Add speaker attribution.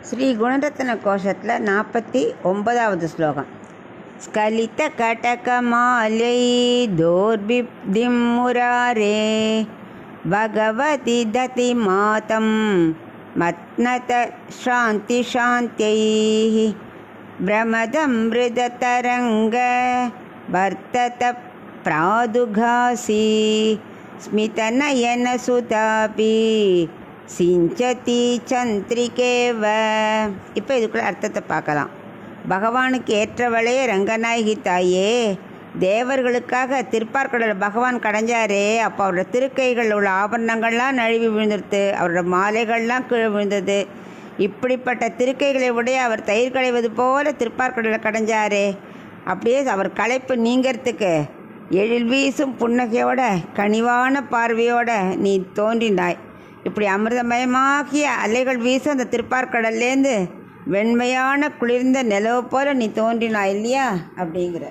Speaker 1: ஸ்ரீ குணரத்ன கோஷத்தில் 49வது ஸ்லோகம். ஸ்கலித கடகமாலை தோர்பிப்திம் முராரே பகவதி ததி மாதம் மத்னத சாந்தி சாந்தியை பிரமதம் மிருததரங்க வர்த்தத பிராதுகாசி ஸ்மிதநயன சுதாபி சிஞ்சதி சந்திரிகேவ. இப்போ இதுக்குள்ள அர்த்தத்தை பார்க்கலாம். பகவானுக்கு ஏற்றவளே ரங்கநாயகி தாயே, தேவர்களுக்காக திருப்பார்கடல் பகவான் கடைஞ்சாரே, அப்போ அவரோட திருக்கைகள் உள்ள ஆபரணங்கள்லாம் நழுவி விழுந்துருது, அவரோட மாலைகள்லாம் கீழே விழுந்தது. இப்படிப்பட்ட திருக்கைகளை உடைய அவர் தயிர் களைவது போல திருப்பார்கடலை கடைஞ்சாரே, அப்படியே அவர் களைப்பு நீங்கிறதுக்கு எழில் வீசும் புன்னகையோட கனிவான பார்வையோட நீ தோன்றினாய். இப்படி அமிர்தமயமாகிய அலைகள் வீசும் அந்த திருப்பார்கடல்லேருந்து வெண்மையான குளிர்ந்த நிலவு போல நீ தோன்றினாய் இல்லையா அப்படிங்கிற.